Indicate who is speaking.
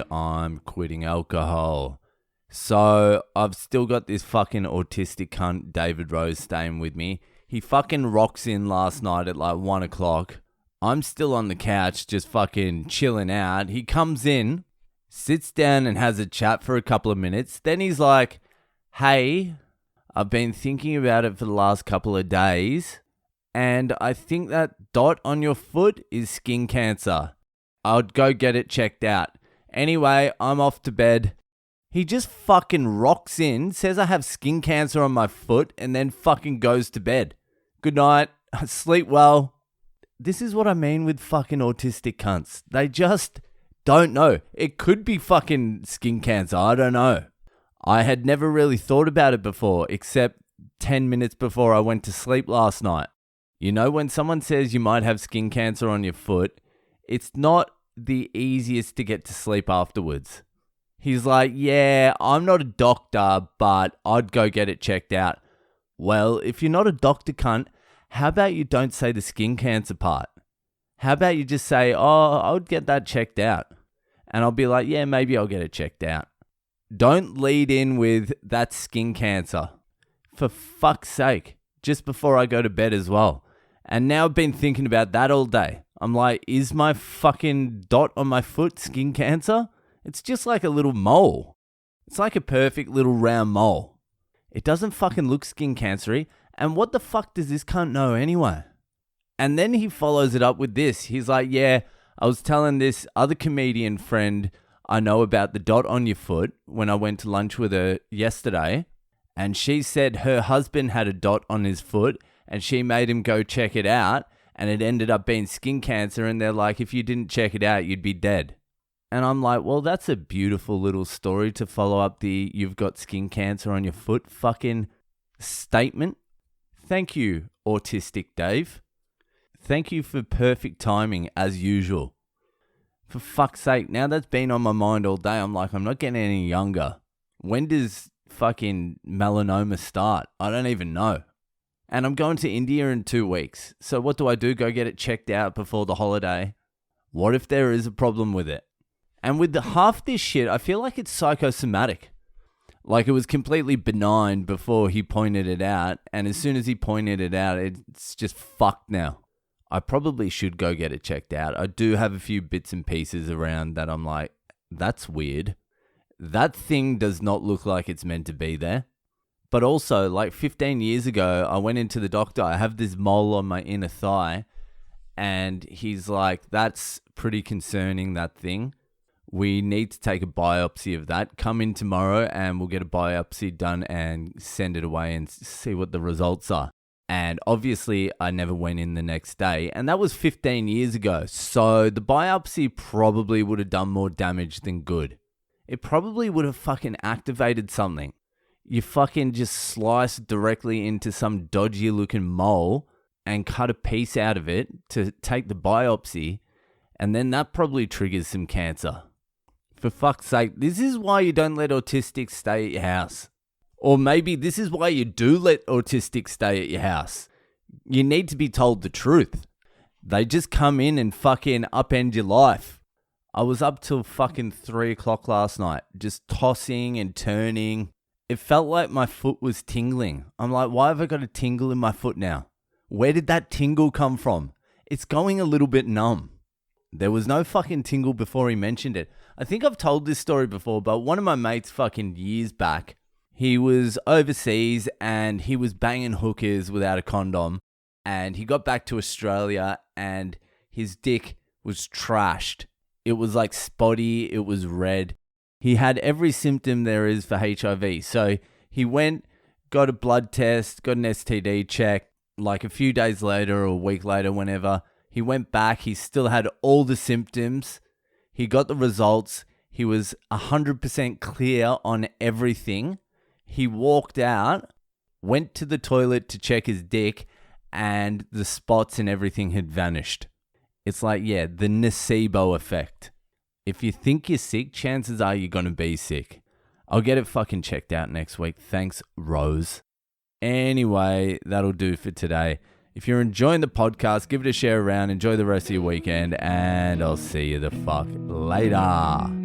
Speaker 1: and I'm quitting alcohol. So I've still got this fucking autistic cunt, David Rose, staying with me. He fucking rocks in last night at like 1 o'clock. I'm still on the couch just fucking chilling out. He comes in, sits down and has a chat for a couple of minutes. Then he's like, hey, I've been thinking about it for the last couple of days, and I think that dot on your foot is skin cancer. I'd go get it checked out. Anyway, I'm off to bed. He just fucking rocks in, says I have skin cancer on my foot, and then fucking goes to bed. Good night. Sleep well. This is what I mean with fucking autistic cunts. They just don't know. It could be fucking skin cancer. I don't know. I had never really thought about it before, except 10 minutes before I went to sleep last night. You know, when someone says you might have skin cancer on your foot, it's not the easiest to get to sleep afterwards. He's like, yeah, I'm not a doctor, but I'd go get it checked out. Well, if you're not a doctor, cunt, how about you don't say the skin cancer part? How about you just say, oh, I would get that checked out. And I'll be like, yeah, maybe I'll get it checked out. Don't lead in with that's skin cancer. For fuck's sake. Just before I go to bed as well. And now I've been thinking about that all day. I'm like, is my fucking dot on my foot skin cancer? It's just like a little mole. It's like a perfect little round mole. It doesn't fucking look skin cancery. And what the fuck does this cunt know anyway? And then he follows it up with this. He's like, yeah, I was telling this other comedian friend I know about the dot on your foot when I went to lunch with her yesterday. And she said her husband had a dot on his foot and she made him go check it out. And it ended up being skin cancer. And they're like, if you didn't check it out, you'd be dead. And I'm like, well, that's a beautiful little story to follow up the you've got skin cancer on your foot fucking statement. Thank you, Autistic Dave. Thank you for perfect timing, as usual. For fuck's sake, now that's been on my mind all day, I'm like, I'm not getting any younger. When does fucking melanoma start? I don't even know. And I'm going to India in 2 weeks. So what do? Go get it checked out before the holiday? What if there is a problem with it? And with half this shit, I feel like it's psychosomatic. Like it was completely benign before he pointed it out. And as soon as he pointed it out, it's just fucked now. I probably should go get it checked out. I do have a few bits and pieces around that I'm like, that's weird. That thing does not look like it's meant to be there. But also, like 15 years ago, I went into the doctor. I have this mole on my inner thigh. And he's like, that's pretty concerning, that thing. We need to take a biopsy of that. Come in tomorrow and we'll get a biopsy done and send it away and see what the results are. And obviously, I never went in the next day. And that was 15 years ago. So the biopsy probably would have done more damage than good. It probably would have fucking activated something. You fucking just slice directly into some dodgy looking mole and cut a piece out of it to take the biopsy. And then that probably triggers some cancer. For fuck's sake, this is why you don't let autistics stay at your house. Or maybe this is why you do let autistics stay at your house. You need to be told the truth. They just come in and fucking upend your life. I was up till fucking 3 o'clock last night, just tossing and turning. It felt like my foot was tingling. I'm like, why have I got a tingle in my foot now? Where did that tingle come from? It's going a little bit numb. There was no fucking tingle before he mentioned it. I think I've told this story before, but one of my mates fucking years back, he was overseas and he was banging hookers without a condom. And he got back to Australia and his dick was trashed. It was like spotty. It was red. He had every symptom there is for HIV. So he went, got a blood test, got an STD check. Like a few days later or a week later, whenever, he went back. He still had all the symptoms. He got the results. He was 100% clear on everything. He walked out, went to the toilet to check his dick, and the spots and everything had vanished. It's like, yeah, the nocebo effect. If you think you're sick, chances are you're going to be sick. I'll get it fucking checked out next week. Thanks, Rose. Anyway, that'll do for today. If you're enjoying the podcast, give it a share around. Enjoy the rest of your weekend, and I'll see you the fuck later.